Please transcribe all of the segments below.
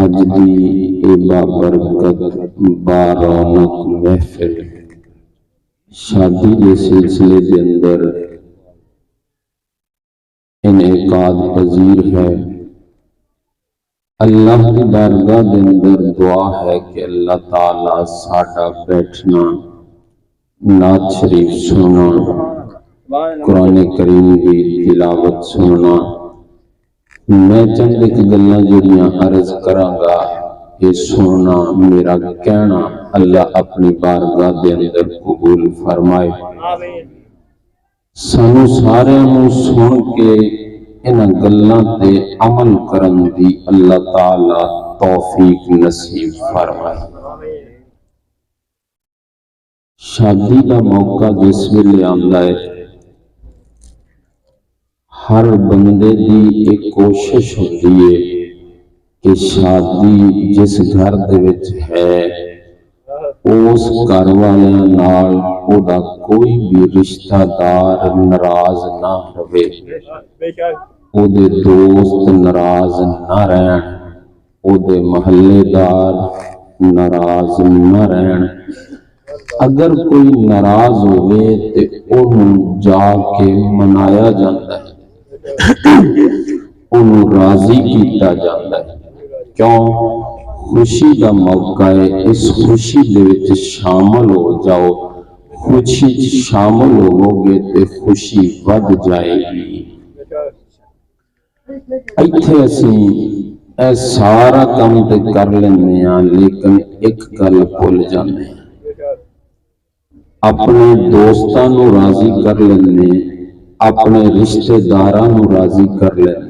اج دی اے بابرکت بارونق محفل شادی کے سلسلے کے اندر انعقاد پذیر ہے۔ اللہ کی بارگاہ کے اندر دعا ہے کہ اللہ تعالی ساڈا بیٹھنا، نعت شریف سننا، قرآن کریم کی تلاوت سننا، میں چند ایک گلاں جڑیاں عرض کراں گا، یہ سننا میرا کہنا اللہ اپنی بارگاہ دے اندر قبول فرمائے۔ سانو سارے سن کے ان گلاں تے عمل کرن دی اللہ تعالی توفیق نصیب فرمائے۔ شادی کا موقع جس ویلے آندا ہے، ہر بندے دی ایک کوشش ہوتی ہے کہ شادی جس گھر دے وچ ہے اس گھر والیاں نال او دا کوئی بھی رشتہ دار ناراض نہ رہے، او دے دوست ناراض نہ رہن، او دے محلے دار ناراض نہ رہن۔ اگر کوئی ناراض ہوئے تے انہوں جا کے منایا جاتا ہے، انہوں راضی کیتا جاتا ہے۔ کیوں؟ خوشی کا موقع ہے، اس خوشی دے وچ شامل ہو جاؤ، خوشی شامل ہو گے تے خوشی ود جائے گی۔ ایتھے اسی اے سارا کام تے کر لینے ہاں، لیکن ایک گل بھول جانے ہیں، اپنے دوستاں نو راضی کر لینے، اپنے رشتہ داراں نو راضی کر لینے،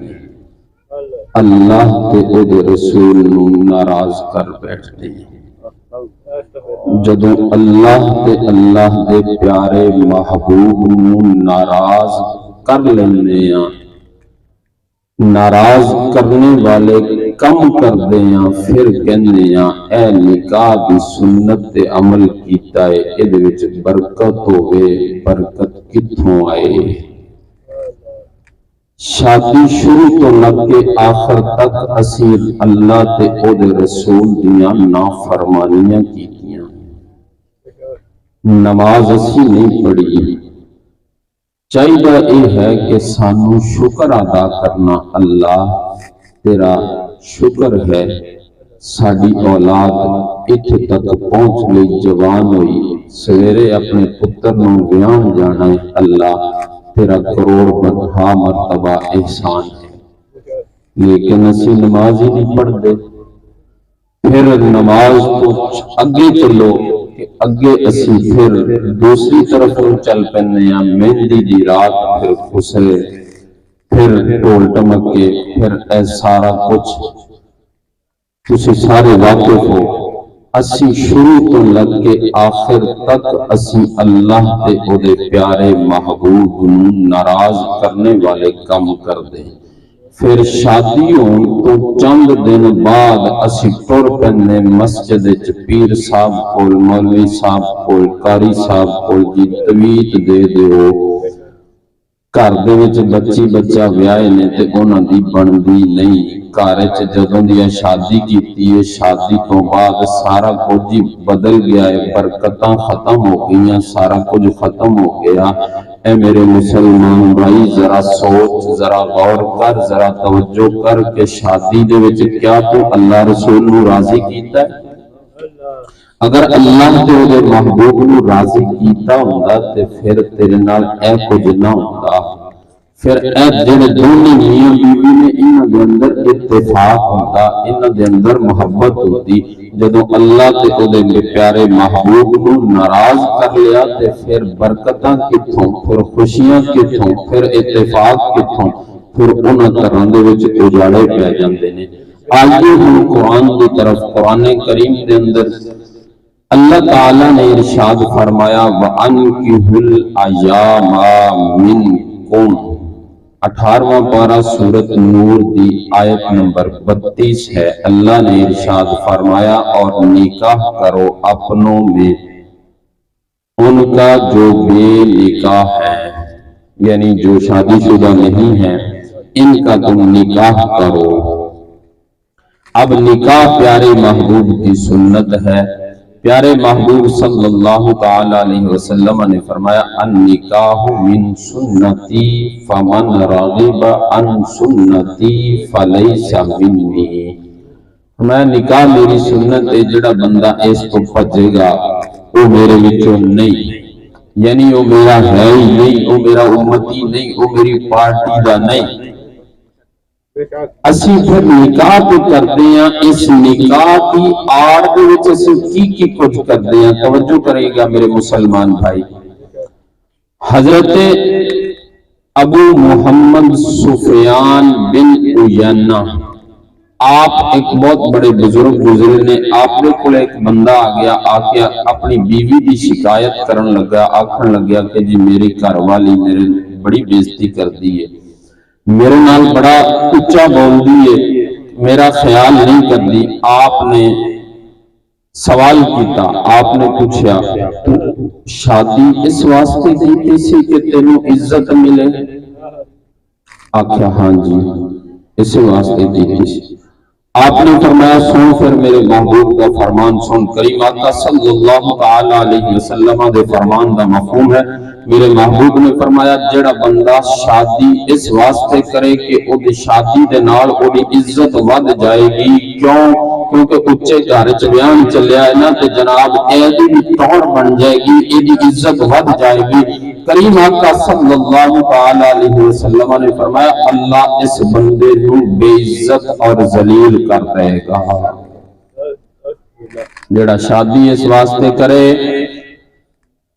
اللہ تے او دے رسول نو ناراض کر بیٹھتے ہیں۔ جدوں اللہ تے اللہ دے پیارے محبوب نو ناراض کر لینے ہاں، ناراض کرنے والے کم کردے ہیں، پھر کہنے ہیں اے نکاح دی سنت تے عمل کیتا ہے، ادھے وچ برکت ہوئے، برکت کتھوں آئے؟ شادی شروع تو لگ کے آخر تک اسی اللہ تے او دے رسول دیاں نافرمانیاں کیتیاں، نماز اسی نہیں پڑھی۔ چاہیے یہ ہے کہ سانو شکر ادا کرنا، اللہ تیرا شکر ہے ساڈی اولاد اتھے تک پہنچ گئی، جوان ہوئی، سویرے اپنے پتر نو بیان جانا ہے، اللہ تیرا کروڑ بدھا مرتبہ احسان ہے۔ لیکن اسی نماز ہی نہیں پڑھ دے، پھر نماز تو اگے چلو کہ اگے اسی پھر دوسری طرف چل پنے ہیں، مہندی دی رات پھر خسرے، پھر ٹول ٹمکے، پھر اے سارا کچھ تسی سارے واقف ہو۔ اسی شروع تو لگ کے آخر تک اسی اللہ تے او دے پیارے محبوب ناراض کرنے والے کم کر دیں۔ پھر شادی ہون تو چند دن بعد اسی ٹر پنے مسجد وچ پیر صاحب کول، مولوی صاحب کول، قاری صاحب کول، جی تویت دے دیو، گھر دے وچ بچی بچہ ویاہے نے تے انہاں دی بندی نہیں، گھر وچ جدوں دی شادی کیتی ہے، شادی تو بعد سارا کچھ بدل گیا ہے، برکتاں ختم ہو گئیاں، سارا کچھ ختم ہو گیا۔ اے میرے مسلمان بھائی ذرا سوچ، ذرا غور کر، ذرا توجہ کر کہ شادی دے وچ کیا تو اللہ رسول نو راضی کیتا ہے؟ اگر اللہ تے او دے محبوب نو راضی کیتا ہوندا تے پھر تیرے نال اے کچھ نہ ہوندا، پھر اے جڑے دونوں میاں بیوی نے انہاں دے اندر اتفاق ہوندا، انہاں دے اندر محبت ہوتی۔ جدوں اللہ تے او دے پیارے محبوب نو ناراض کر لیا تے پھر برکتاں کتھوں، پھر خوشیاں کتھوں، پھر اتفاق کتھوں، پھر انہاں گھراں دے وچ اجاڑے پہ جاندے نے۔ آئیے ہم قرآن کی طرف، قرآن کریم دے اندر اللہ تعالیٰ نے ارشاد فرمایا وَأَنْكِحُوا الْأَيَامَ مِنْكُمْ، 18واں پارہ سورۃ نور دی آیت نمبر 32 ہے۔ اللہ نے ارشاد فرمایا اور نکاح کرو اپنوں میں ان کا جو بے نکاح ہے، یعنی جو شادی شدہ نہیں ہے، ان کا تم نکاح کرو۔ اب نکاح پیارے محبوب کی سنت ہے. پیارے محبوب صلی اللہ تعالی علیہ وسلم نے فرمایا النکاح من سنتی فمن رغب عن سنتی فلیس منی. میں نکاح میری سنت ہے، جڑا بندہ اس کو بھجے گا وہ میرے وچوں نہیں، یعنی وہ میرا ہے ہی نہیں، وہ میرا امتی نہیں، وہ میری پارٹی دا نہیں. اسی پھر نکاح تو کرتے ہیں، اس نکاح کی آڑ دے وچ اسی کی کچھ کرتے ہیں. توجہ کرے گا میرے مسلمان بھائی. حضرت ابو محمد سفیان بن عیینہ آپ ایک بہت بڑے بزرگ گزرے نے. آپ نے کو ایک بندہ آ گیا، آ کے اپنی بیوی کی شکایت کرن لگا، آکھن لگا کہ جی میری گھر والی میرے بڑی بےزتی کر دی ہے، میرے نال بڑا اچا بول دی ہے، میرا خیال نہیں کر دی. آپ نے سوال کیتا، آپ نے پوچھا تو شادی اس واسطے کی سی کہ تینوں عزت ملے؟ آکھیا ہاں جی اس واسطے کی سی. آپ نے فرمایا سن پھر میرے محبوب کا فرمان سن. کریم آقا صلی اللہ تعالی علیہ وسلم دے فرمان دا مفہوم ہے. میرے محبوب نے فرمایا جڑا بندہ شادی اس واسطے کرے کہ او دی شادی دے نال او دی عزت ود جائے گی. کیوں؟ کیونکہ اچے گھر چ بیان چلیا ہے نا، تے جناب اے دی توڑ بن جائے گی، اے دی عزت ود جائے گی. کریم آقا صلی اللہ تعالی علیہ وسلم نے فرمایا اللہ اس بندے کو بے عزت اور ذلیل کر دے گا. جڑا شادی اس واسطے کرے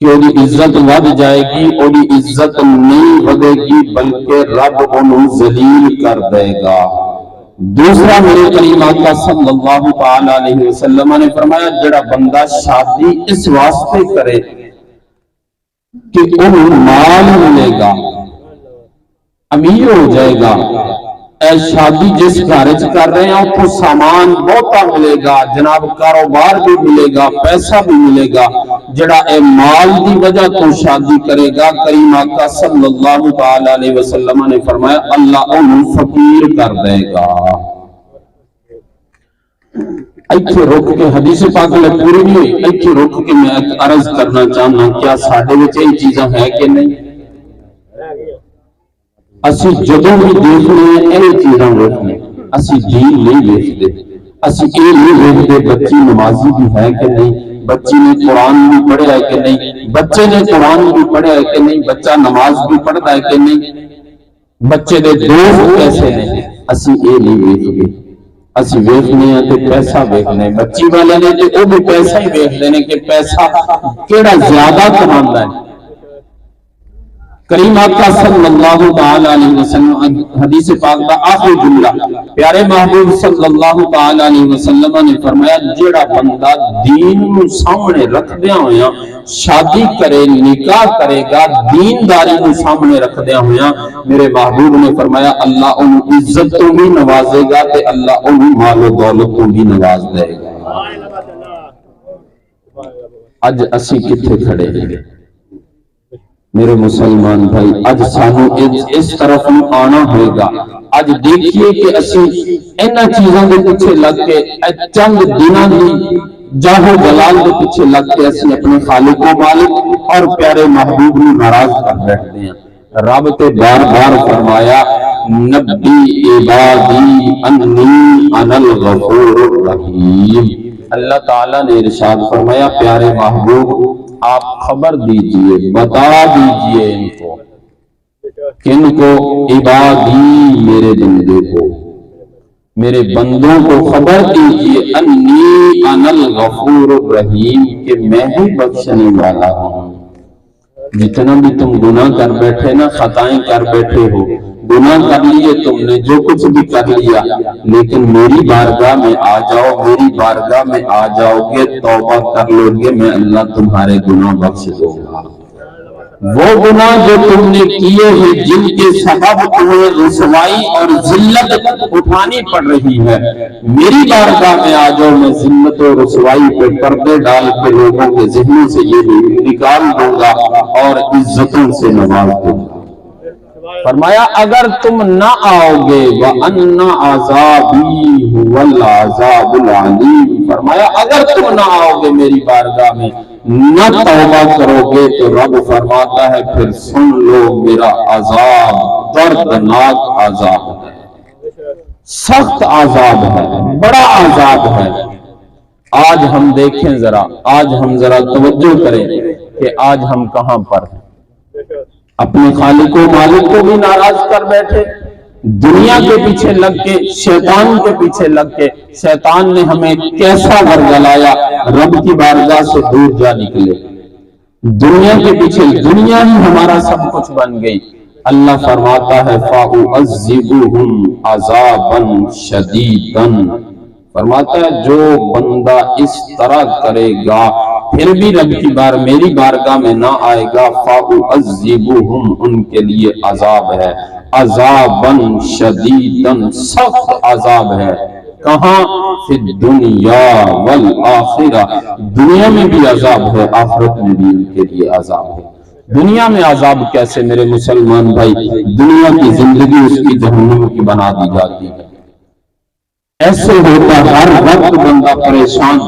کہ وہ عزت ود جائے گی، وہ عزت نہیں ودے گی بلکہ رب انہوں ذلیل کر دے گا. دوسرا میرے کریم آقا صلی اللہ تعالی علیہ وسلم نے فرمایا جڑا بندہ شادی اس واسطے کرے کہ انہوں مال ملے گا، امیر ہو جائے گا. اے شادی جس گھرج کر رہے ہیں تو سامان بہتا ملے گا، جناب کاروبار بھی ملے گا، پیسہ بھی ملے گا. جڑا اے مال دی وجہ تو شادی کرے گا، کریم آقا صلی اللہ تعالی علیہ وسلم نے فرمایا اللہ انہوں فقیر کر دے گا. ایتھے رک کے حدیث پاک میں پوری نہیں ہوئی، ایتھے رک کے میں عرض کرنا چاہنا کیا ساڑھے میں چاہی چیزاں ہے کہ نہیں؟ اسی جدوں بھی دیکھ رہے ہیں یہ چیزاں دیکھنے، اسی دین نہیں دیکھتے، اسی یہ نہیں دیکھتے بچی نمازی بھی ہے کہ نہیں، بچی نے قرآن بھی پڑھا ہے کہ نہیں، بچے نے قرآن بھی پڑھا ہے کہ نہیں، بچہ نماز بھی پڑھتا ہے کہ نہیں، بچے دے دوست کیسے نہیں. اسی یہ نہیں دیکھتے، اسی ویکھنے ہیں تے پیسہ ویکھنے. بچی والے نے تے وہ بھی پیسہ ہی ویکھتے ہیں کہ پیسہ کیڑا زیادہ کماندا ہے. کریم آقا صلی اللہ تعالی علیہ وسلم حدیث پاک دا آخری جملہ پیارے محبوب صلی اللہ تعالی علیہ وسلم نے فرمایا جڑا بندہ دین نو سامنے رکھدیا ہویا شادی کرے، نکاح کرے گا، دینداری نو سامنے رکھدیا ہویا، میرے محبوب نے فرمایا اللہ ان عزت تو بھی نوازے گا تے اللہ ان مال و دولت تو بھی نواز دے گا. اج اسی کتھے کھڑے ہیں میرے مسلمان بھائی؟ اج سانو اس طرف آنا ہوئے گا. اج دیکھئے کہ اسی اینا چیزاں دے پیچھے لگ کے چند دنوں دی جاہو جلال دے پیچھے لگ کے اسی اپنے خالق و مالک اور پیارے محبوب نے ناراض کر بیٹھتے ہیں. رب تے بار بار فرمایا نبی عبادی انی انا الغفور الرحیم. اللہ تعالیٰ نے ارشاد فرمایا پیارے محبوب آپ خبر دیجئے، بتا دیجئے ان کو، کن کو؟ عبادی میرے بندے کو، میرے بندوں کو خبر دیجئے انی انا الغفور الرحیم کہ میں ہی بخشنے والا ہوں. جتنا بھی تم گناہ کر بیٹھے نا، خطائیں کر بیٹھے ہو، گناہ کر لیے تم نے جو کچھ بھی کر لیا، لیکن میری بارگاہ میں آ جاؤ، میری بارگاہ میں آ جاؤ گے، توبہ کر لو گے، میں اللہ تمہارے گناہ بخش دوں گا. وہ گناہ جو تم نے کیے ہیں جن کے سبب تمہیں رسوائی اور ذلت اٹھانی پڑ رہی ہے، میری بارگاہ میں آ جاؤ، میں ذلت اور رسوائی پہ پردے ڈال کے لوگوں کے ذہنوں سے یہ نکال دوں گا اور عزتوں سے نواز دوں گا. فرمایا اگر تم نہ آؤ گے وَأَنَّ عَذَابِي هُوَ الْعَذَابُ الْعَلِيمُ، فرمایا اگر تم نہ آؤ گے میری بارگاہ میں، نہ توبہ کرو گے، تو رب فرماتا ہے پھر سن لو میرا عذاب دردناک عذاب ہے، سخت عذاب ہے، بڑا عذاب ہے۔ آج ہم دیکھیں ذرا، آج ہم ذرا توجہ کریں کہ آج ہم کہاں پر ہیں۔ اپنے خالق و مالک کو بھی ناراض کر بیٹھے، دنیا کے پیچھے لگ کے، شیطان کے پیچھے لگ کے، شیطان نے ہمیں کیسا ورگلایا، رب کی بارگاہ سے دور جا نکلے، دنیا کے پیچھے، دنیا ہی ہمارا سب کچھ بن گئی۔ اللہ فرماتا ہے فَأُعَذِّبُهُمْ عَذَابًا شَدِيدًا، فرماتا ہے جو بندہ اس طرح کرے گا پھر بھی رب کی میری بارگاہ میں نہ آئے گا، فَأُعَذِّبُهُمْ ان کے لیے عذاب ہے، عذابًا شدیدًا سخت عذاب ہے۔ کہاں؟ فی الدنیا والآخرہ، دنیا میں بھی عذاب ہے، آخرت میں بھی ان کے لیے عذاب ہے۔ دنیا میں عذاب کیسے میرے مسلمان بھائی؟ دنیا کی زندگی اس کی جہنم کی بنا دی جاتی ہے۔ ایسے ہوتا ہر وقت بندہ پریشان،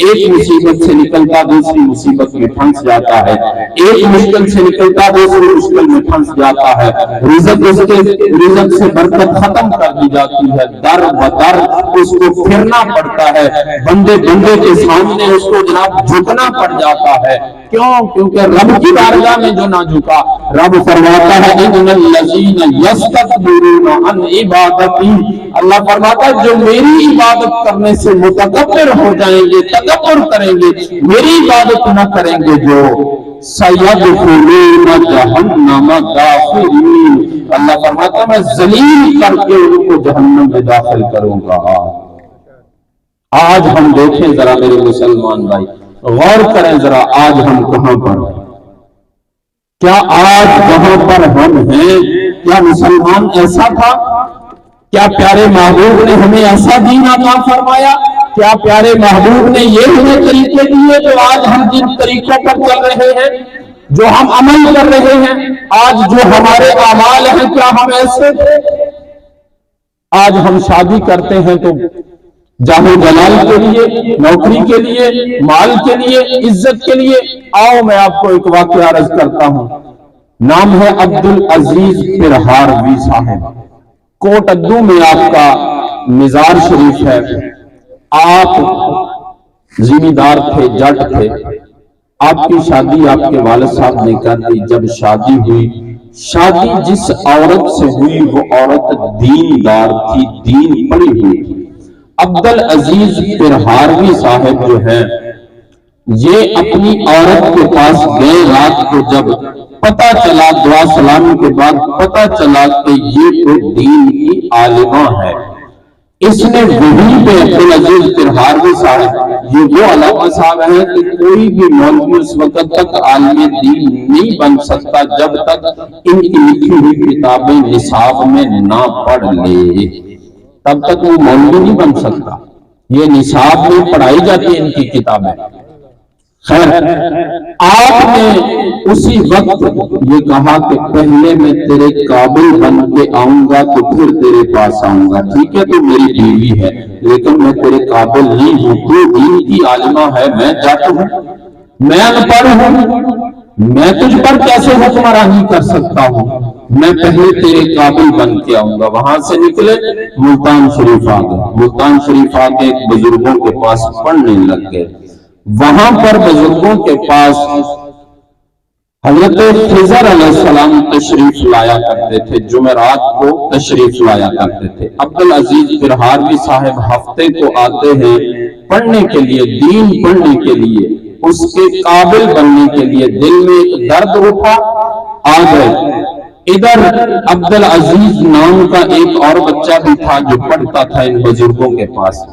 ایک مصیبت سے نکلتا دوسری مصیبت میں پھنس جاتا ہے، ایک مشکل سے نکلتا دوسری مشکل میں پھنس جاتا ہے، رزق سے برکت ختم کر دی جاتی ہے، در بدر اس کو پھرنا پڑتا ہے، بندے کے سامنے اس کو جناب جھکنا پڑ جاتا ہے۔ کیوں؟ کیونکہ رب کی بارگاہ میں جو نہ جھکا، رب فرماتا ہے اِنَّ الَّذِينَ يَسْتَكْبِرُونَ عَنْ عِبَادَتِي، اللہ فرماتا ہے جو میری عبادت کرنے سے متکبر ہو جائیں گے، تکبر کریں گے، میری عبادت نہ کریں گے، جو سَيَدْخُلُونَ جَهَنَّمَ دَاخِرِينَ، اللہ فرماتا ہے میں ذلیل کر کے ان کو جہنم میں داخل کروں گا۔ آج ہم دیکھیں ذرا میرے مسلمان بھائی، غور کریں ذرا، آج ہم کہاں پر ہیں؟ کیا آج کہاں پر ہم ہیں؟ کیا مسلمان ایسا تھا؟ کیا پیارے محبوب نے ہمیں ایسا دین عطا فرمایا؟ کیا پیارے محبوب نے یہ ہمیں طریقے دیے جو آج ہم جن طریقوں پر چل رہے ہیں، جو ہم عمل کر رہے ہیں، آج جو ہمارے اعمال ہیں، کیا ہم ایسے تھے؟ آج ہم شادی کرتے ہیں تو جاہ و جلال کے لیے، نوکری کے لیے، مال کے لیے، عزت کے لیے۔ آؤ میں آپ کو ایک واقعہ عرض کرتا ہوں، نام ہے عبدالعزیز پرہاروی صاحب، کوٹ ادو میں آپ کا مزار شریف ہے۔ آپ زمیندار تھے، جٹ تھے، آپ کی شادی آپ کے والد صاحب نے کر دی۔ جب شادی ہوئی، شادی جس عورت سے ہوئی وہ عورت دیندار تھی، دین پڑھی ہوئی تھی۔ عبدالعزیز پرہاروی صاحب جو ہے یہ اپنی عورت کے پاس گئے، رات کو جب پتہ چلا، دعا سلامی کے بعد پتہ چلا کہ یہ تو دین کی عالمہ ہے، اس نے وہی پہ عبدالعزیز پرہاروی صاحب، یہ وہ علامہ صاحب ہیں کہ کوئی بھی مولوی اس وقت تک عالم دین نہیں بن سکتا جب تک ان کی لکھی ہوئی کتابیں نصاب میں نہ پڑھ لے، تب تک وہ مولوی نہیں بن سکتا۔ یہ نصاب میں پڑھائی جاتی ہے ان کی کتابیں۔ خیر، آپ نے اسی وقت یہ کہا کہ پہلے میں تیرے قابل بن کے آؤں گا تو پھر تیرے پاس آؤں گا، ٹھیک ہے تو میری بیوی ہے لیکن میں تیرے قابل نہیں ہوں، تو دین کی عالمہ ہے، میں جاتا ہوں، میں ان پڑھ ہوں، میں تجھ پر کیسے حکمرانی کر سکتا ہوں، میں پہلے تیرے قابل بن کے آؤں گا۔ وہاں سے نکلے، ملتان شریف آ گئے، ملتان شریف آ کے بزرگوں کے پاس پڑھنے لگ گئے۔ وہاں پر بزرگوں کے پاس حضرت خضر علیہ السلام تشریف لایا کرتے تھے، جمعرات کو تشریف لایا کرتے تھے۔ عبدالعزیز پرہاروی صاحب ہفتے کو آتے ہیں پڑھنے کے لیے، دین پڑھنے کے لیے، اس کے قابل بننے کے لیے۔ دل میں ایک درد اٹھا، آ گئے۔ ادھر عبدالعزیز نام کا ایک اور بچہ بھی تھا جو پڑھتا تھا ان بزرگوں کے پاس۔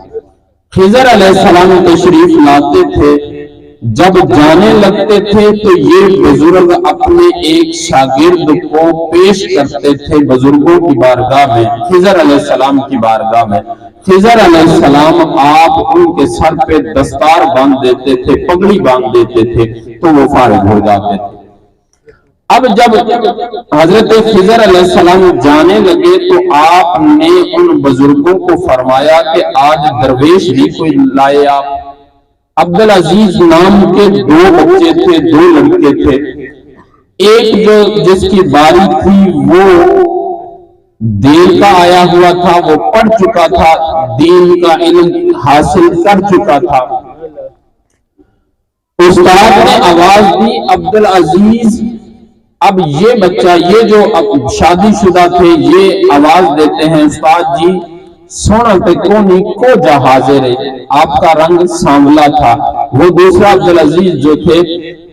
خضر علیہ السلام تشریف لاتے تھے، جب جانے لگتے تھے تو یہ بزرگ اپنے ایک شاگرد کو پیش کرتے تھے بزرگوں کی بارگاہ میں، خضر علیہ السلام کی بارگاہ میں۔ خضر علیہ السلام آپ ان کے سر پہ دستار باندھ دیتے تھے، پگڑی باندھ دیتے تھے تو وہ فارغ ہو جاتے تھے۔ اب جب حضرت خضر علیہ السلام جانے لگے تو آپ نے ان بزرگوں کو فرمایا کہ آج درویش نہیں کوئی لائے آپ۔ عبدالعزیز نام کے 2 بچے تھے، 2 لڑکے تھے۔ ایک جو جس کی باری تھی وہ دین کا آیا ہوا تھا، وہ پڑھ چکا تھا، دین کا علم حاصل کر چکا تھا۔ استاد نے آواز دی عبدالعزیز، اب یہ بچہ، یہ جو شادی شدہ تھے، یہ آواز دیتے ہیں استاد جی سونا تے کونی کو جا حاضر ہے۔ آپ کا رنگ سانولا تھا، وہ دوسرا عبدالعزیز جو تھے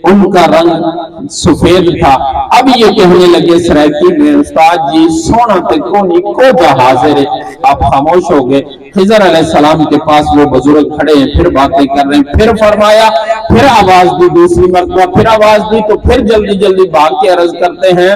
ان کا رنگ سفید تھا۔ اب یہ کہنے لگے سرائکی میں استاد جی سونا تے کونی کو جا حاضر ہے۔ آپ خاموش ہو گئے۔ خضر علیہ السلام کے پاس وہ بزرگ کھڑے ہیں، پھر باتیں کر رہے ہیں، پھر فرمایا، پھر آواز دی دوسری مرتبہ، پھر آواز دی تو پھر جلدی جلدی بھاگ کے عرض کرتے ہیں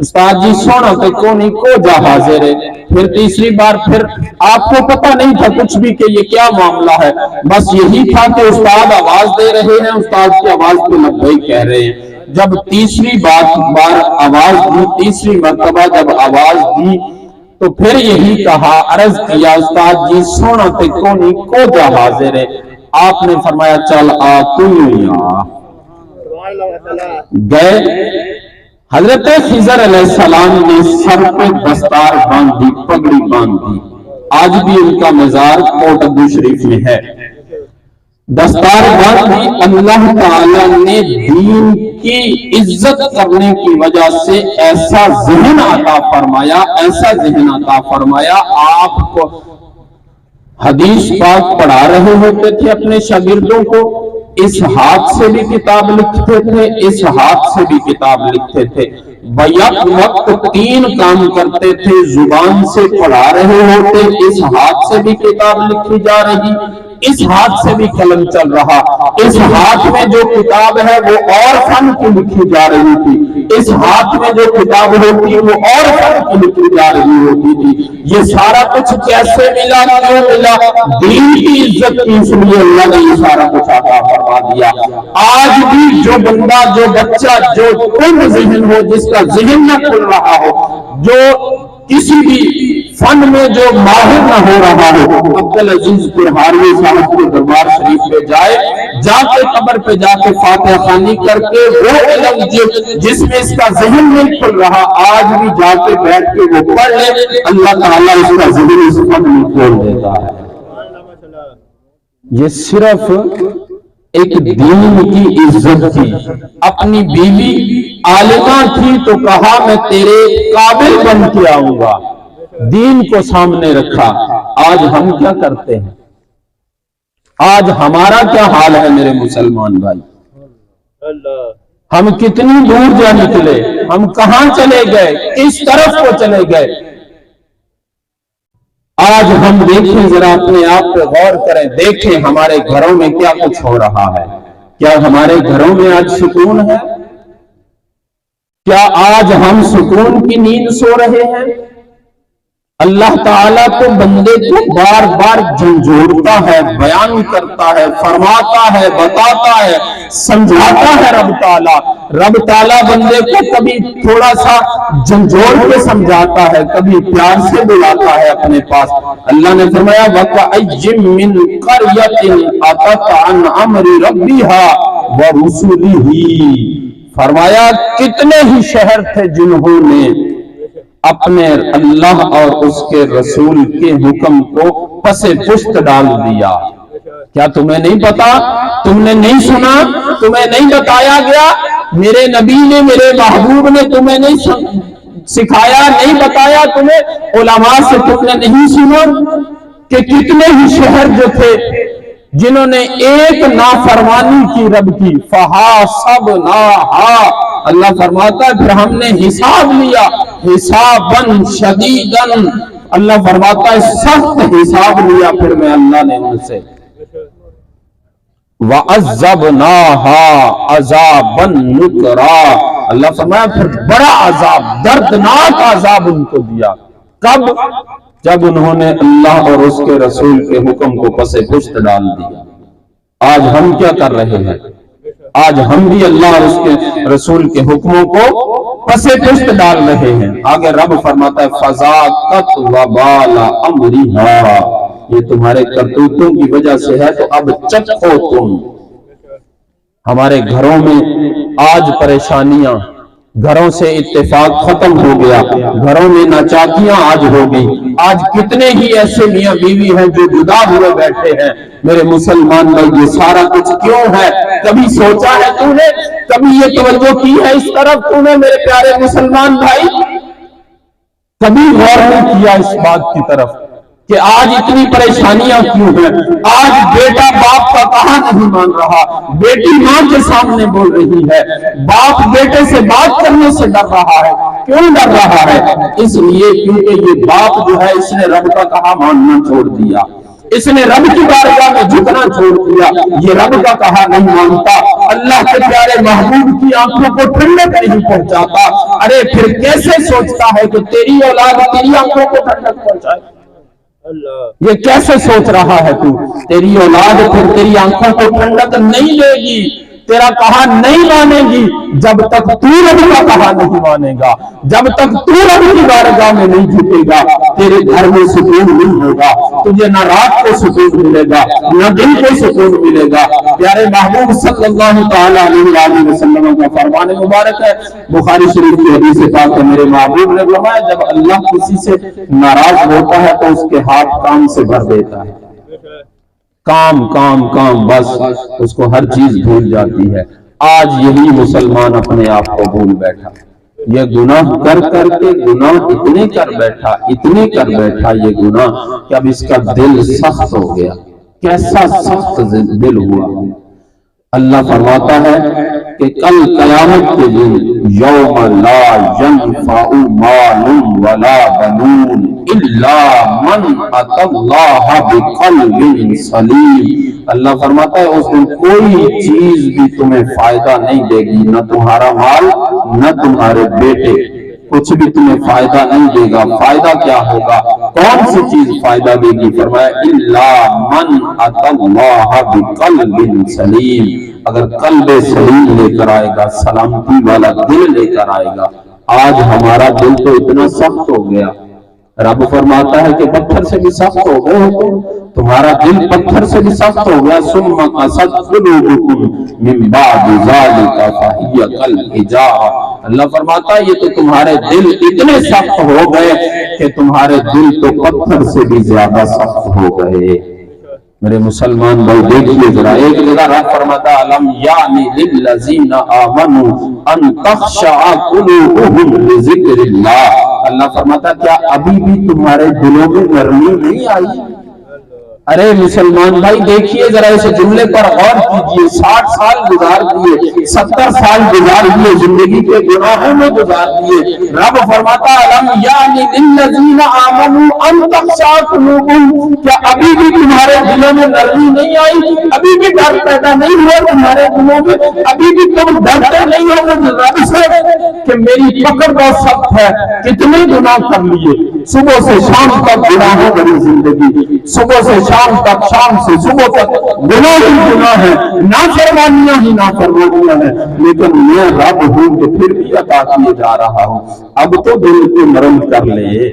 استاد جی سونا تے کونی کو جا حاضر ہے۔ پھر تیسری بار پھر آپ کو پتہ نہیں تھا کچھ بھی کہ یہ کیا معاملہ ہے، بس یہی تھا کہ استاد آواز دے رہے ہیں، استاد کی آواز پہ لبیک کہہ رہے ہیں۔ جب تیسری بار آواز دی، تیسری مرتبہ جب آواز دی تو پھر یہی کہا، عرض کیا استاد جی سونا تے کونی کو جا حاضر ہے۔ آپ نے فرمایا چل آ تو یہاں گئے۔ حضرت خضر علیہ السلام نے سر پہ دستار باندھی، پگڑی باندھی، آج بھی ان کا مزار کوٹدو شریف میں ہے۔ دستار باندھی، اللہ تعالیٰ نے دین کی عزت کرنے کی وجہ سے ایسا ذہن عطا فرمایا، ایسا ذہن عطا فرمایا۔ آپ کو حدیث پاک پڑھا رہے ہوتے تھے اپنے شاگردوں کو، اس ہاتھ سے بھی کتاب لکھتے تھے، اس ہاتھ سے بھی کتاب لکھتے تھے، بیک وقت 3 کام کرتے تھے، زبان سے پڑھا رہے ہوتے، اس ہاتھ سے بھی کتاب لکھی جا رہی، اس ہاتھ سے بھی قلم چل رہا، اس ہاتھ میں جو کتاب ہے وہ اور فن کی لکھی جا رہی تھی، اس ہاتھ میں جو کتاب ہوتی وہ اور فن کی لکھی جا رہی ہوتی تھی۔ یہ سارا کچھ کیسے ملا، کیوں ملا؟ دین کی عزت کی، اس لیے اللہ نے یہ سارا کچھ عطا فرما دیا۔ آج بھی جو بندہ، جو بچہ، جو کم ذہن ہو، جس کا ذہن نہ کھل رہا ہو، جو کسی بھی فن میں جو ماہر نہ ہو رہا ہو، عبدالعزیز پرہاروی صاحب کے دربار شریف پہ جائے، جا کے قبر پہ جا کے فاتحہ خوانی کر کے وہ علم جس میں اس کا ذہن نہیں کھل رہا، آج بھی جا کے بیٹھ کے وہ پڑھ لے، اللہ تعالیٰ اس کا ذہن اس فن میں کھول دیتا ہے۔ یہ صرف ایک دین کی عزت تھی۔ اپنی بیوی عالمہ تھی تو کہا میں تیرے قابل بن کے آؤں گا، دین کو سامنے رکھا۔ آج ہم کیا کرتے ہیں؟ آج ہمارا کیا حال ہے میرے مسلمان بھائی؟ ہم کتنی دور جا نکلے، ہم کہاں چلے گئے، کس طرف کو چلے گئے؟ آج ہم دیکھیں، ذرا اپنے آپ پہ غور کریں، دیکھیں ہمارے گھروں میں کیا کچھ ہو رہا ہے۔ کیا ہمارے گھروں میں آج سکون ہے؟ کیا آج ہم سکون کی نیند سو رہے ہیں؟ اللہ تعالیٰ تو بندے کو بار بار جھنجھوڑتا ہے، بیان کرتا ہے، فرماتا ہے، بتاتا ہے، سمجھاتا ہے۔ رب تعالیٰ بندے کو کبھی تھوڑا سا جھنجھوڑ کے سمجھاتا ہے، کبھی پیار سے بلاتا ہے اپنے پاس۔ اللہ نے فرمایا وَكَأَيٍّ مِّن قَرْيَةٍ أَتَتْ عَنْ أَمْرِ رَبِّهَا وَرُسُلِهِ، فرمایا کتنے ہی شہر تھے جنہوں نے اپنے اللہ اور اس کے رسول کے حکم کو پس پشت ڈال دیا۔ کیا تمہیں نہیں پتا؟ تم نے نہیں سنا؟ تمہیں نہیں بتایا گیا؟ میرے نبی نے، میرے محبوب نے تمہیں نہیں سکھایا، نہیں بتایا تمہیں؟ علماء سے تم نے نہیں سنا کہ کتنے ہی شہر جو تھے جنہوں نے ایک نافرمانی کی رب کی، فَحَاسَبْنَاهَا، اللہ فرماتا ہے پھر ہم نے حساب لیا، حساباً شدیداً، اللہ فرماتا ہے سخت حساب لیا پھر میں اللہ نے ان سے۔ وَعَذَّبْنَاهَا عَذَابًا نُكْرًا، اللہ فرمایا پھر بڑا عذاب، دردناک عذاب ان کو دیا۔ کب؟ جب انہوں نے اللہ اور اس کے رسول کے حکم کو پس پشت ڈال دیا۔ آج ہم کیا کر رہے ہیں؟ آج ہم بھی اللہ اور اس کے رسول کے حکموں کو پسے پشت ڈال رہے ہیں۔ آگے رب فرماتا ہے فَذَاقَتْ وَبَالَ أَمْرِهَا، یہ تمہارے کرتوتوں کی وجہ سے ہے تو اب چکھو تم۔ ہمارے گھروں میں آج پریشانیاں، گھروں سے اتفاق ختم ہو گیا، گھروں میں ناچاکیاں آج ہو گئی۔ آج کتنے ہی ایسے میاں بیوی ہیں جو جدا ہوئے بیٹھے ہیں۔ میرے مسلمان بھائی یہ سارا کچھ کیوں ہے؟ کبھی سوچا ہے تو نے؟ کبھی یہ توجہ کی ہے اس طرف تو نے میرے پیارے مسلمان بھائی؟ کبھی غور نہیں کیا اس بات کی طرف کہ آج اتنی پریشانیاں کیوں ہیں؟ آج بیٹا باپ کا کہا نہیں مان رہا، بیٹی ماں کے سامنے بول رہی ہے، باپ بیٹے سے بات کرنے سے ڈر رہا ہے۔ کیوں ڈر رہا ہے؟ اس لیے کیونکہ یہ باپ جو ہے اس نے رب کا کہا ماننا چھوڑ دیا، اس نے رب کی بارگاہ میں جھکنا چھوڑ دیا، یہ رب کا کہا نہیں مانتا، اللہ کے پیارے محبوب کی آنکھوں کو ٹھنڈک نہیں پہنچاتا۔ ارے پھر کیسے سوچتا ہے کہ تیری اولاد تیری آنکھوں کو ٹھنڈک پہنچائے؟ یہ کیسے سوچ رہا ہے تو؟ تیری اولاد پھر تیری آنکھوں کو ٹھنڈک نہیں دے گی، تیرا کہا نہیں مانے گی جب تک تو رب کا کہا نہیں مانے گا، جب تک تو رب کی بارگاہ میں نہیں جھکے گا تیرے گھر میں سکون نہیں ہوگا، تجھے نہ رات کو سکون ملے گا نہ دن کو سکون ملے گا۔ پیارے محبوب صلی اللہ تعالی علیہ وسلم کا فرمان مبارک ہے، بخاری شریف کی حدیث پاک ہے، میرے محبوب نے فرمایا جب اللہ کسی سے ناراض ہوتا ہے تو اس کے ہاتھ کام سے بھر دیتا ہے، کام کام کام، بس اس کو ہر چیز بھول جاتی ہے۔ آج یہی مسلمان اپنے آپ کو بھول بیٹھا، یہ گناہ کر کر کے گناہ اتنے کر بیٹھا یہ گناہ کہ اب اس کا دل سخت ہو گیا۔ کیسا سخت دل ہوا؟ اللہ فرماتا ہے کہ کل قیامت کے دن یوم لا ينفع مال ولا بنون الا من اتى اللہ بقلب سلیم۔ اللہ فرماتا ہے اس دن کوئی چیز بھی تمہیں فائدہ نہیں دے گی، نہ تمہارا مال نہ تمہارے بیٹے، کچھ بھی تمہیں فائدہ نہیں دے گا۔ فائدہ کیا ہوگا؟ کون سی چیز فائدہ دے گی؟ فرمایا الا من اتى اللہ بقلب سلیم، اگر قلب سلیم لے کر آئے گا، سلامتی والا دل لے کر آئے گا۔ آج ہمارا دل تو اتنا سخت ہو گیا، رب فرماتا ہے کہ پتھر سے بھی سخت ہو گئے ہو، تمہارا دل پتھر سے بھی سخت ہو گیا۔ ثم قست قلوبکم من بعد ذلک فہی کالحجارہ، اللہ فرماتا ہے یہ تو تمہارے دل اتنے سخت ہو گئے کہ تمہارے دل تو پتھر سے بھی زیادہ سخت ہو گئے۔ میرے مسلمان بھائی دیکھیے ذرا، ایک جگہ رب فرماتا علم یعنی للذین آمنوا ان تخشع قلوبہم لذکر اللہ، اللہ فرماتا کیا ابھی بھی تمہارے دلوں میں نرمی نہیں آئی؟ ارے مسلمان بھائی دیکھیے ذرا اس جملے پر غور کیجئے، 60 سال گزار دیے، 70 سال گزار دیے، زندگی کے گناہوں میں گزار دیے، رب فرماتا علم یعنی للذین آمنوا ان تخشع قلوبہم، کیا ابھی بھی تمہارے دلوں میں نرمی نہیں آئی؟ ابھی بھی ڈر پیدا نہیں ہوا تمہارے دلوں میں؟ ابھی بھی تم ڈرتے نہیں ہو رب سے کہ میری پکڑ بہت سخت ہے؟ کتنے گناہ کر لیے، صبح سے شام تک گناہوں بھری زندگی، صبح سے شام تک، شام سے صبح تک گناہ ہی گناہ ہے، نافرمانیاں ہی نافرمانیاں ہیں، لیکن میں رب ہوں کہ پھر بھی عطا کیے جا رہا ہوں۔ اب تو دل کو نرم کر لے،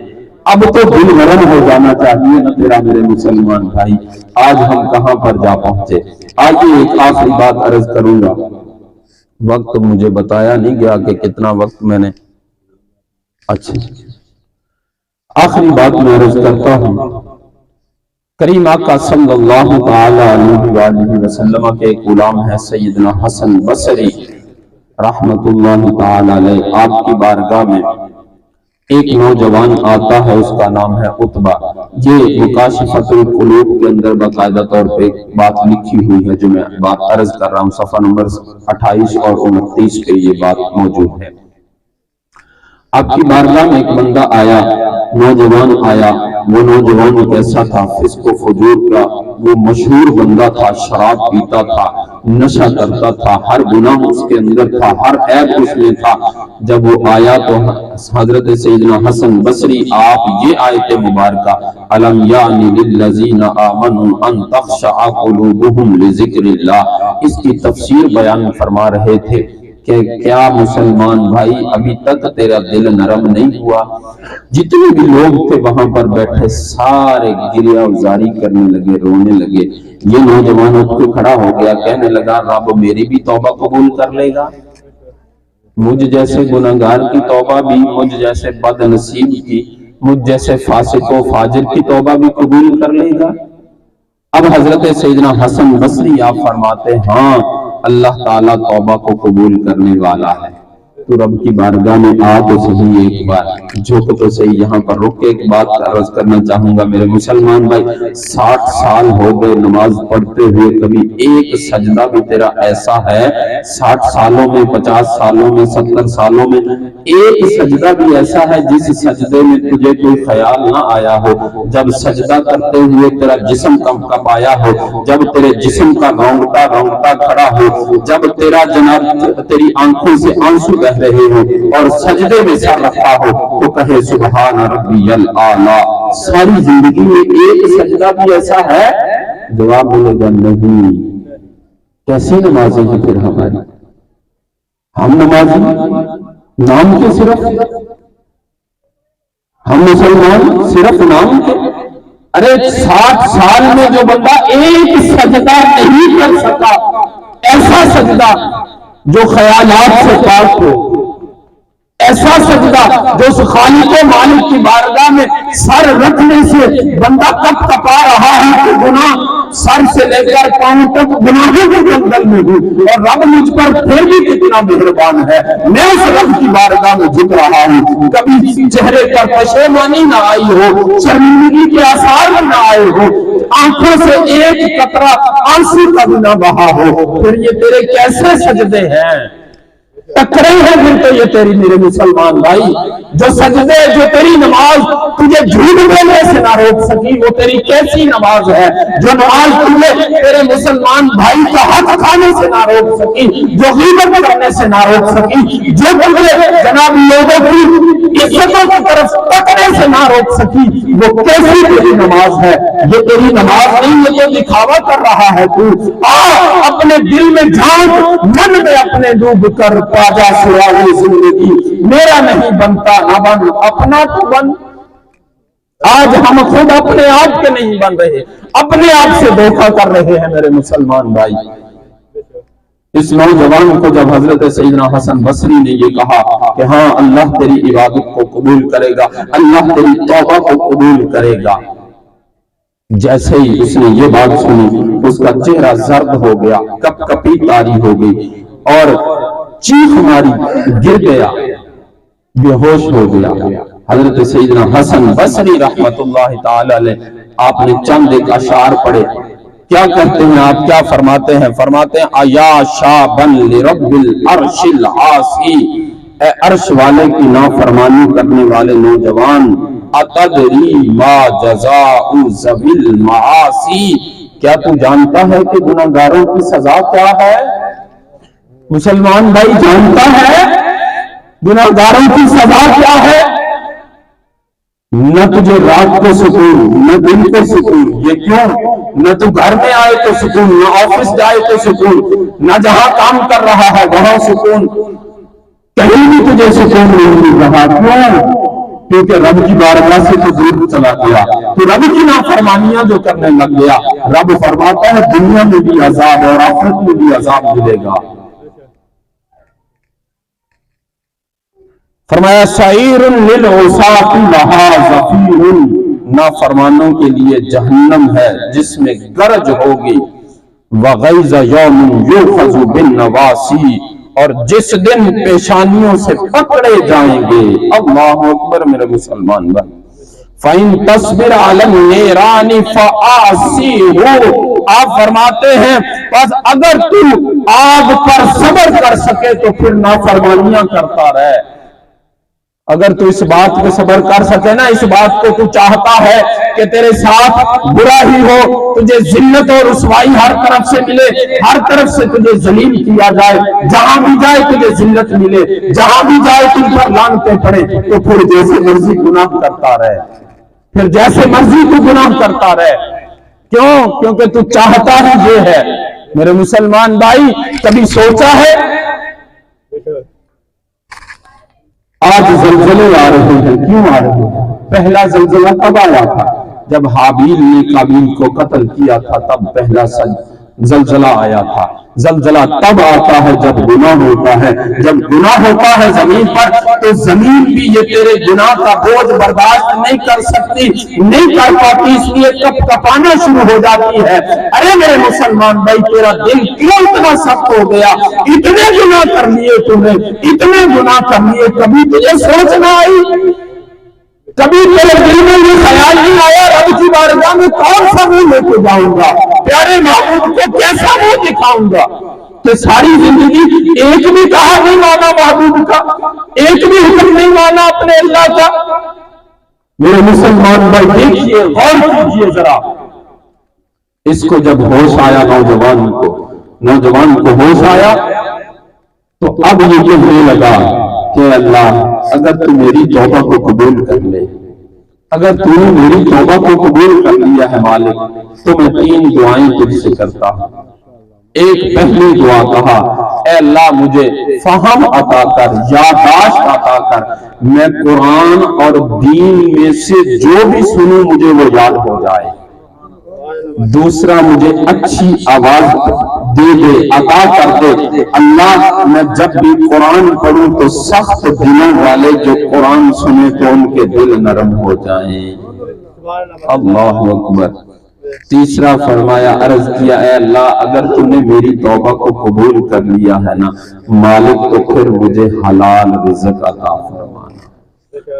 اب تو دل نرم ہو جانا چاہیے نا تیرا میرے مسلمان بھائی۔ آج ہم کہاں پر جا پہنچے؟ آئیے ایک آخری بات عرض کروں گا، وقت مجھے بتایا نہیں گیا کہ کتنا وقت میں نے، اچھا آخری بات میں عرض کرتا ہوں۔ کریم آقا صلی اللہ تعالی علیہ وآلہ وسلم کے ایک غلام ہے سیدنا حسن بصری رحمت اللہ تعالی علیہ، آپ کی بارگاہ میں ایک نوجوان آتا ہے، اس کا نام ہے عتبہ۔ یہ مکاشفۃ القلوب کے اندر باقاعدہ طور پہ بات لکھی ہوئی ہے جو میں بات عرض کر رہا ہوں، صفحہ نمبر 28 اور 29 پہ یہ بات موجود ہے۔ آپ کی بارگاہ میں ایک بندہ آیا، نوجوان آیا، وہ نوجوان کیسا تھا؟ فسق و فجور کا وہ مشہور بندہ تھا، شراب پیتا تھا، نشہ کرتا تھا، ہر گناہ اس کے اندر تھا، ہر عیب اس میں تھا۔ جب وہ آیا تو حضرت سیدنا حسن بصری آپ یہ آیت مبارکہ الم یعنی للذین آمنوا ان تخشع قلوبہم لذکر اللہ، اس کی تفسیر بیان فرما رہے تھے کہ کیا مسلمان بھائی ابھی تک تیرا دل نرم نہیں ہوا؟ جتنے بھی لوگ تھے وہاں پر بیٹھے سارے گریہ وزاری کرنے لگے، رونے لگے۔ یہ نوجوان اٹھ کے کھڑا ہو گیا، کہنے لگا رب میری بھی توبہ قبول کر لے گا؟ مجھ جیسے گناہگار کی توبہ بھی، مجھ جیسے بد نصیب کی، مجھ جیسے فاسق و فاجر کی توبہ بھی قبول کر لے گا؟ اب حضرت سیدنا حسن بصری آپ فرماتے ہاں اللہ تعالیٰ توبہ کو قبول کرنے والا ہے۔ تو رب کی بارگاہ میں آ تو صحیح، ایک بار جھک تو صحیح۔ یہاں پر رک کے ایک بات عرض کرنا چاہوں گا میرے مسلمان بھائی، 60 سال ہو گئے نماز پڑھتے ہوئے، کبھی ایک سجدہ بھی تیرا ایسا ہے 60 سالوں میں، 50 سالوں میں، 70 سالوں میں ایک سجدہ بھی ایسا ہے جس سجدے میں تجھے کوئی خیال نہ آیا ہو؟ جب سجدہ کرتے ہوئے تیرا جسم کب آیا ہو؟ جب تیرے جسم کا رونگٹا رونگٹا کھڑا ہو، جب تیرا جناب تیری آنکھوں سے آنسو بہ رہے ہو اور سجدے میں سر رکھا ہو تو کہے سبحان ربی الاعلی۔ ساری زندگی میں ایک سجدہ بھی ایسا ہے؟ جواب ملے گا نہیں۔ کیسی نمازیں ہیں پھر ہماری؟ ہم نمازی نام کے صرف، ہم مسلمان صرف نام کے۔ ارے 60 سال میں جو بندہ ایک سجدہ نہیں کر سکا، ایسا سجدہ جو خیالات سے پاک ہو، ایسا سجدہ جو اس خالق و مالک کی بارگاہ میں سر رکھنے سے بندہ کپ کپا رہا ہے کہ گناہ سر سے لے کر پاؤں تک گناہوں کے جنگل میں ہوں اور رب مجھ پر پھر بھی کتنا مہربان ہے، میں اس رب کی بارگاہ میں جھک رہا ہوں۔ کبھی چہرے پر پشیمانی نہ آئی ہو، شرمندگی کے آثار نہ آئے ہو، آنکھوں سے ایک قطرہ آنسو کا بھی نہ بہا ہو، پھر یہ تیرے کیسے سجدے ہیں؟ ٹکرے ہیں پھر تو یہ تیری میرے مسلمان بھائی۔ جو سجدے، جو تیری نماز تجھے جھوٹ بولنے سے نہ روک سکی، وہ تیری کیسی نماز ہے؟ جو نماز تجھے تیرے مسلمان بھائی کا حق کھانے سے نہ روک سکی، جو غیبت کرنے سے نہ روک سکی، جو تجھے جناب لوگوں کی عزتوں کی طرف تکنے سے نہ روک سکی، وہ کیسی تیری نماز ہے؟ یہ تیری نماز نہیں، یہ تو دکھاوا کر رہا ہے تو۔ اپنے دل میں جھانک، من میں اپنے ڈوب کر پاجا سراغ زندگی، میرا نہیں بنتا نہ بن، اپنا تو بن۔ آج ہم خود اپنے آپ کے نہیں بن رہے، اپنے آپ سے دھوکہ کر رہے ہیں میرے مسلمان بھائی۔ اس نوجوان کو جب حضرت سیدنا حسن بصری نے یہ کہا کہ ہاں اللہ تیری عبادت کو قبول کرے گا، اللہ تیری توبہ کو قبول کرے گا، جیسے ہی اس نے یہ بات سنی اس کا چہرہ زرد ہو گیا، کپ کپی طاری ہو گئی اور چیخ ماری، گر گیا، بے ہوش ہو گیا۔ حضرت سیدنا حسن بصری رحمت اللہ تعالی علیہ آپ نے چند ایک اشعار پڑھے۔ کیا کہتے ہیں آپ، کیا فرماتے ہیں؟ فرماتے ہیں ایا شابن لرب العرش العاصی، اے عرش والے کی نافرمانی کرنے والے نوجوان، اتدری ما جزاء ذوی المعاصی، کیا تو جانتا ہے کہ گناہگاروں کی سزا کیا ہے؟ مسلمان بھائی جانتا ہے گناہگاروں کی سزا کیا ہے؟ نہ تجھے رات کو سکون، نہ دن کو سکون۔ یہ کیوں؟ نہ تو گھر میں آئے تو سکون، نہ آفس جائے تو سکون، نہ جہاں کام کر رہا ہے وہاں سکون، کہیں بھی تجھے سکون نہیں مل رہا۔ کیوں؟ کیونکہ رب کی بارگاہ سے تو دور چلا گیا، تو رب کی نافرمانیاں جو کرنے لگ گیا۔ رب فرماتا ہے دنیا میں بھی عذاب اور آخرت میں بھی عذاب ملے گا۔ فرمایا سعیر للعصاة لہا زفیر، نافرمانوں کے لیے جہنم ہے جس میں گرج ہوگی، وغیظ یوم یؤخذ بالنواسی، اور جس دن پیشانیوں سے پکڑے جائیں گے۔ اللہ اکبر میرے مسلمان بھائی۔ فَإِن تَصْبِرْ عَلَى النِّيرَانِ فَآسِهُ، آپ فرماتے ہیں بس اگر تو آگ پر صبر کر سکے تو پھر نافرمانیاں کرتا رہے۔ اگر تو اس بات پہ صبر کر سکے نا، اس بات کو تو چاہتا ہے کہ تیرے ساتھ برا ہی ہو، تجھے ذلت اور رسوائی ہر طرف سے ملے، ہر طرف سے تجھے ذلیل کیا جائے، جہاں بھی جائے تجھے ذلت ملے، جہاں بھی جائے تم پر لعنتیں پڑے، تو پھر جیسے مرضی گناہ کرتا رہے، پھر جیسے مرضی تو گناہ کرتا رہے۔ کیوں؟ کیونکہ تو چاہتا ہی یہ ہے۔ میرے مسلمان بھائی، کبھی سوچا ہے آج زلزلے آ رہے ہیں، کیوں آ رہے ہیں؟ پہلا زلزلہ کب آیا تھا؟ جب حابیل نے قابیل کو قتل کیا تھا، تب پہلا زلزلہ آیا تھا۔ زلزلہ تب آتا ہے جب گناہ ہوتا ہے۔ جب گناہ ہوتا ہے زمین پر، تو زمین بھی یہ تیرے گناہ کا بوجھ برداشت نہیں کر سکتی، نہیں کر پاتی، اس لیے کپ کپانا شروع ہو جاتی ہے۔ ارے میرے مسلمان بھائی، تیرا دل کیوں اتنا سخت ہو گیا؟ اتنے گناہ کر لیے تم نے، اتنے گناہ کر لیے، کبھی تجھے سوچ نہ آئی؟ کبھی تیرے دل میں یہ خیال نہیں آیا رب کی بارگاہ میں کون سا منہ لے کے جاؤں گا، پیارے محبوب کو کیسا منہ دکھاؤں گا؟ کہ ساری زندگی ایک بھی کہا نہیں مانا محبوب کا، ایک بھی حکم نہیں مانا اپنے اللہ کا۔ میرے مسلمان بھائی دیکھیے، غور کیجیے ذرا، اس کو جب ہوش آیا نوجوان کو ہوش آیا، تو اب یہ کہنے لگا کہ اللہ اگر تو میری توبہ کو قبول کر لے، اگر تو نے میری توبہ کو قبول کر لیا ہے مالک، تو میں 3 دعائیں تجھ سے کرتا ہوں۔ ایک پہلی دعا کہا، اے اللہ مجھے فہم عطا کر، یادداشت عطا کر، میں قرآن اور دین میں سے جو بھی سنوں مجھے وہ یاد ہو جائے۔ دوسرا، مجھے اچھی آواز دے دے، عطا کر دے اللہ، میں جب بھی قرآن پڑھوں تو سخت دلوں والے جو قرآن سنے تو ان کے دل نرم ہو جائیں۔ اللہ اکبر۔ تیسرا فرمایا، عرض کیا، اے اللہ اگر تم نے میری توبہ کو قبول کر لیا ہے نا مالک، تو پھر مجھے حلال رزق عطا فرمانا،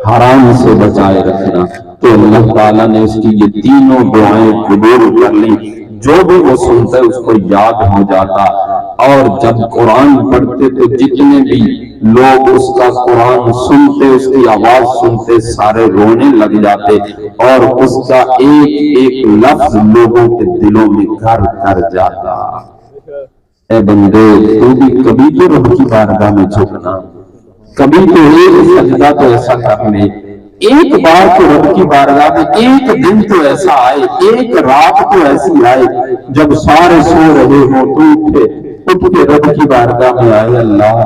حرام سے بچائے رکھنا۔ تو اللہ تعالیٰ نے اس کی یہ تینوں دعائیں قبول کر لی۔ جو بھی وہ سنتا ہے اس کو یاد ہو جاتا، اور جب قرآن پڑھتے تو جتنے بھی لوگ اس کا قرآن سنتے، اس کی آواز سنتے، سارے رونے لگ جاتے، اور اس کا ایک ایک لفظ لوگوں کے دلوں میں گھر کر جاتا۔ اے بندے، تو بھی کبھی تو رب کی بارگاہ میں جھکنا، کبھی تو ایک سجدہ تو ایسا کرنے، ایک بار تو رب کی بارگاہ میں، ایک دن تو ایسا آئے، ایک رات تو ایسی آئے جب سارے سو رہے ہوں تو اٹھ کے رب کی بارگاہ میں آئے، اللہ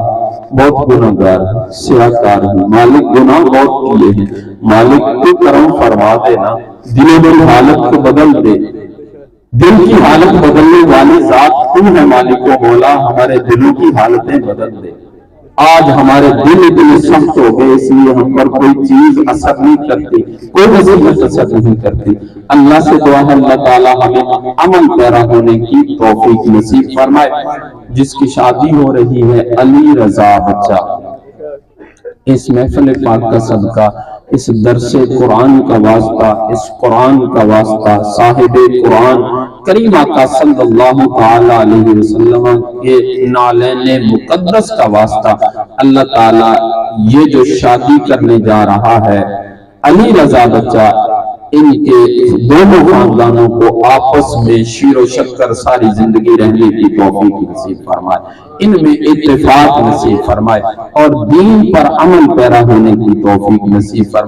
بہت گناہگار سیاہکار ہوں مالک، گناہ بہت کیے ہیں مالک، تو کرم فرما دینا، دلوں کی حالت کو بدل دے، دل کی حالت بدلنے والی ذات تم ہے مالک و مولا، ہمارے دلوں کی حالتیں بدل دے۔ آج ہمارے دل اتنے سخت ہو گئے، اس لیے ہم پر کوئی چیز اثر نہیں کرتی، کوئی نصیحت اثر نہیں کرتی۔ اللہ سے دعا ہے اللہ تعالیٰ ہمیں عمل پیرا ہونے کی توفیق نصیب فرمائے۔ جس کی شادی ہو رہی ہے علی رضا بچہ، اس محفل پاک کا صدقہ، اس درس قرآن کا واسطہ، اس قرآن کا واسطہ، صاحب قرآن کریم آقا صلی اللہ تعالی علیہ وسلم کے نالین مقدس کا واسطہ، اللہ تعالیٰ یہ جو شادی کرنے جا رہا ہے علی رضا بچہ، ان کے دونوں خاندانوں کو آپس میں شیر و شکر ساری زندگی رہنے کی توفیق نصیب فرمائے، ان میں اتفاق نصیب فرمائے، اور دین پر عمل پیرا ہونے کی توفیق نصیب فرمائے۔